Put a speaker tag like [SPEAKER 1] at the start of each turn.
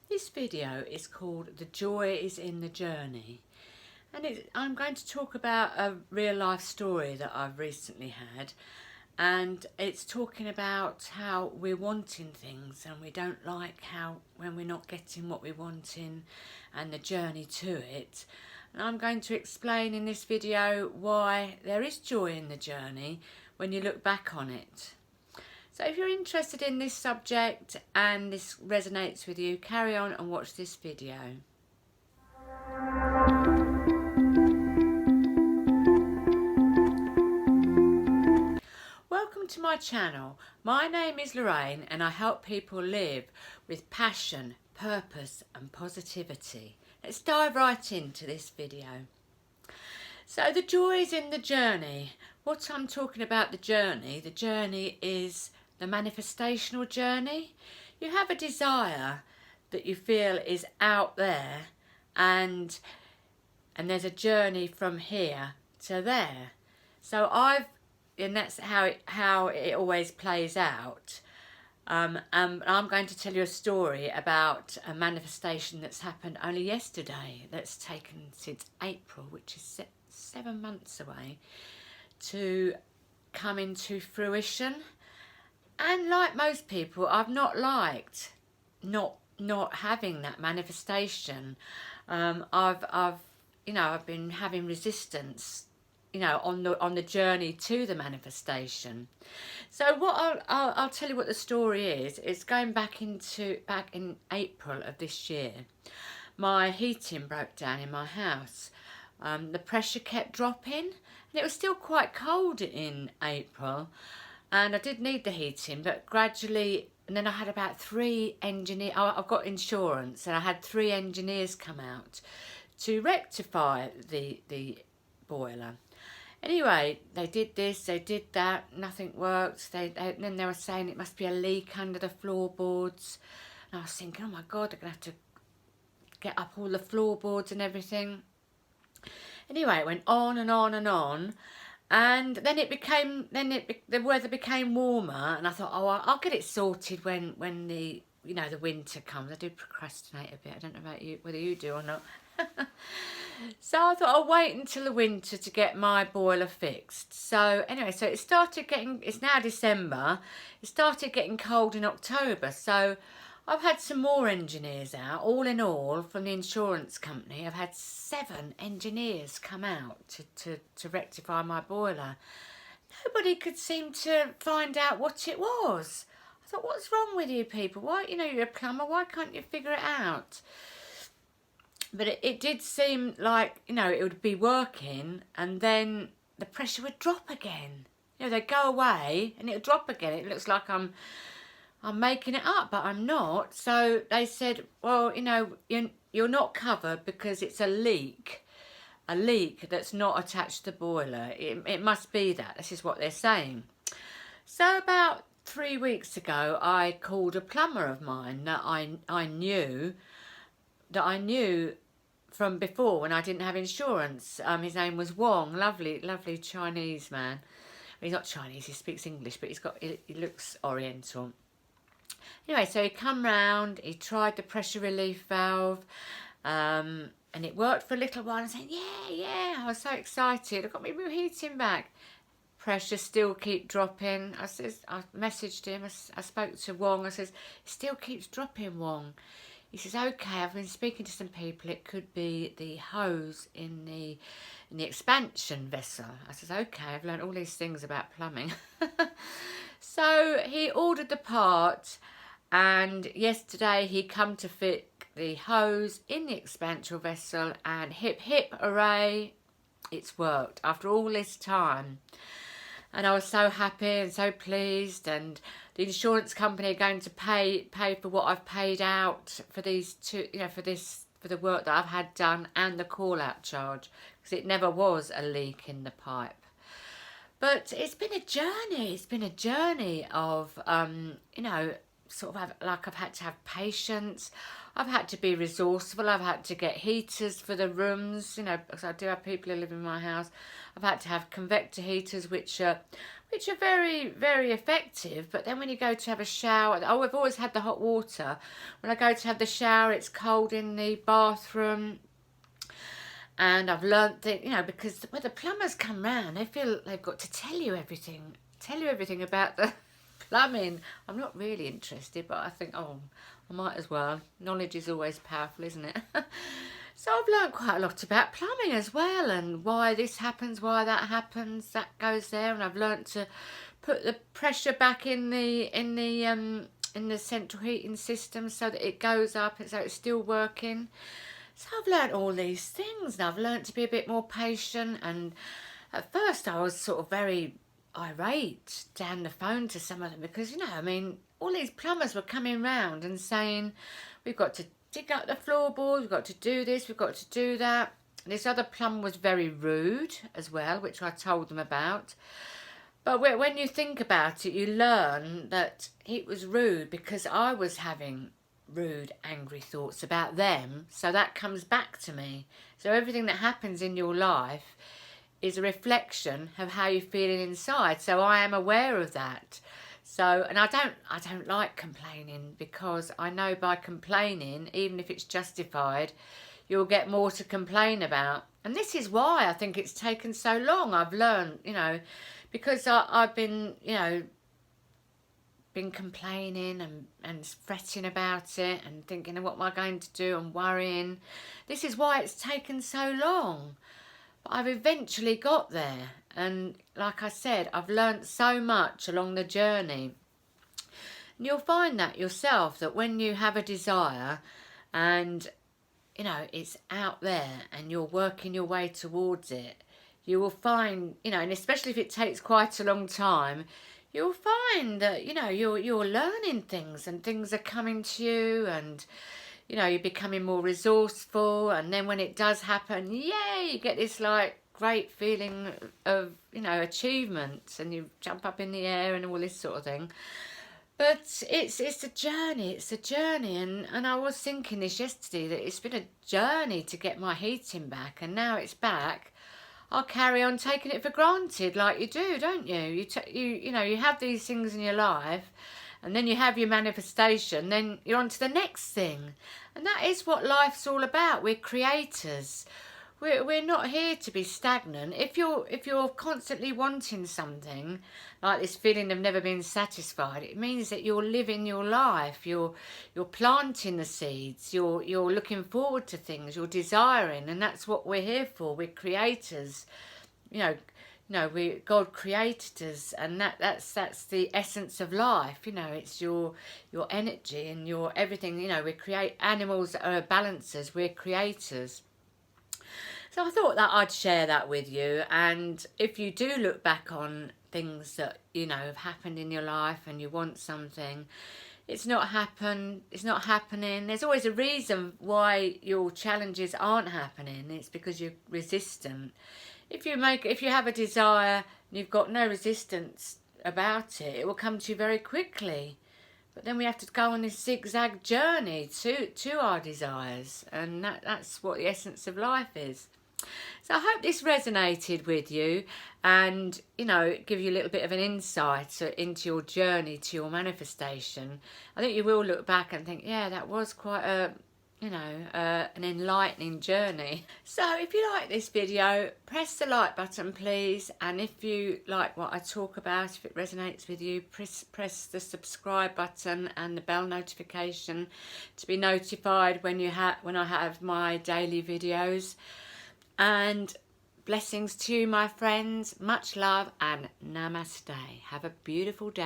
[SPEAKER 1] This video is called The Joy is in the Journey, and I'm going to talk about a real life story that I've recently had, and it's talking about how we're wanting things and we don't like how when we're not getting what we're wanting and the journey to it. And I'm going to explain in this video why there is joy in the journey when you look back on it. So if you're interested in this subject and this resonates with you, carry on and watch this video. Welcome to my channel. My name is Loraine and I help people live with passion, purpose and positivity. Let's dive right into this video. So the joy is in the journey. What I'm talking about the journey is the manifestational journey. You have a desire that you feel is out there, and there's a journey from here to there. So and that's how it always plays out. I'm going to tell you a story about a manifestation that's happened only yesterday, that's taken since April, which is 7 months away, to come into fruition. And like most people, I've not liked not having that manifestation. I've been having resistance, on the journey to the manifestation. So what I'll tell you what the story is. It's going back in April of this year. My heating broke down in my house. The pressure kept dropping, and it was still quite cold in April. And I did need the heating, but gradually, and then I had about 3 engineers. I've got insurance, and I had 3 engineers come out to rectify the boiler. Anyway, they did this, they did that, nothing worked. Then they were saying it must be a leak under the floorboards. And I was thinking, oh my God, they're going to have to get up all the floorboards and everything. Anyway, it went on and on and on. And then the weather became warmer, and I thought, oh, I'll get it sorted when the the winter comes. I do procrastinate a bit. I don't know about you, whether you do or not. So I thought I'll wait until the winter to get my boiler fixed. So anyway, so it's now December. It started getting cold in October. So I've had some more engineers out. All in all, from the insurance company, I've had 7 engineers come out to rectify my boiler. Nobody could seem to find out what it was. I thought, what's wrong with you people? Why, you're a plumber, why can't you figure it out? But it did seem like, it would be working, and then the pressure would drop again. They'd go away and it would drop again. It looks like I'm making it up, but I'm not. So they said, well, you're not covered because it's a leak that's not attached to the boiler. It must be that. This is what they're saying. So about 3 weeks ago, I called a plumber of mine that I knew from before when I didn't have insurance. His name was Wong, lovely Chinese man. He's not Chinese, he speaks English, but he looks Oriental. Anyway, so he come round, he tried the pressure relief valve, and it worked for a little while. I said, yeah, I was so excited. I got my heating back. Pressure still keep dropping. I messaged him, I spoke to Wong, I says, it still keeps dropping, Wong. He says, okay, I've been speaking to some people, it could be the hose in the expansion vessel. I says, okay, I've learned all these things about plumbing. So he ordered the part, and yesterday he come to fit the hose in the expansion vessel, and hip hooray, it's worked after all this time. And I was so happy and so pleased, and the insurance company are going to pay for what I've paid out for these 2, for the work that I've had done and the call out charge, because it never was a leak in the pipe. But it's been a journey. It's been a journey of sort of I've had to have patience. I've had to be resourceful. I've had to get heaters for the rooms, you know, because I do have people who live in my house. I've had to have convector heaters, which are very, very effective. But then when you go to have a shower, oh, I've always had the hot water. When I go to have the shower, it's cold in the bathroom. And I've learnt that, you know, because when the plumbers come round, they feel they've got to tell you everything about the plumbing. I'm not really interested, but I think, oh, I might as well. Knowledge is always powerful, isn't it? So I've learnt quite a lot about plumbing as well, and why this happens, why that happens, that goes there. And I've learnt to put the pressure back in the central heating system so that it goes up and so it's still working. So I've learnt all these things, and I've learnt to be a bit more patient. And at first I was sort of very irate down the phone to some of them, because, you know, I mean, all these plumbers were coming round and saying, we've got to dig up the floorboards, we've got to do this, we've got to do that. And this other plumber was very rude as well, which I told them about. But when you think about it, you learn that it was rude because I was having rude, angry thoughts about them. So that comes back to me. So everything that happens in your life is a reflection of how you're feeling inside. So I am aware of that. So, and I don't like complaining, because I know by complaining, even if it's justified, you'll get more to complain about. And this is why I think it's taken so long. I've learned, you know, because I've been, you know, been complaining and fretting about it and thinking, what am I going to do, and worrying. This is why it's taken so long. But I've eventually got there. And like I said, I've learnt so much along the journey. And you'll find that yourself, that when you have a desire and, you know, it's out there and you're working your way towards it, you will find, you know, and especially if it takes quite a long time, you'll find that, you know, you're learning things, and things are coming to you, and, you know, you're becoming more resourceful. And then when it does happen, yay, you get this like great feeling of, you know, achievement, and you jump up in the air and all this sort of thing. But it's a journey, and I was thinking this yesterday, that it's been a journey to get my heating back, and now it's back. I'll carry on taking it for granted, like you do, don't you? You know, you have these things in your life, and then you have your manifestation, then you're on to the next thing. And that is what life's all about. We're creators. We're not here to be stagnant. If you're constantly wanting something, like this feeling of never being satisfied, it means that you're living your life. You're planting the seeds. You're looking forward to things. You're desiring, and that's what we're here for. We're creators. You know, God created us, and that's the essence of life. You know, it's your energy and your everything. You know, we create. Animals are balancers. We're creators. So I thought that I'd share that with you. And if you do look back on things that, you know, have happened in your life, and you want something, it's not happening. There's always a reason why your challenges aren't happening. It's because you're resistant. If you have a desire and you've got no resistance about it, it will come to you very quickly. But then we have to go on this zigzag journey to our desires, and that's what the essence of life is. So I hope this resonated with you, and, you know, give you a little bit of an insight into your journey to your manifestation. I think you will look back and think, yeah, that was quite an enlightening journey. So if you like this video, press the like button, please. And if you like what I talk about, if it resonates with you, press the subscribe button and the bell notification to be notified when I have my daily videos. And blessings to you, my friends. Much love, and namaste. Have a beautiful day.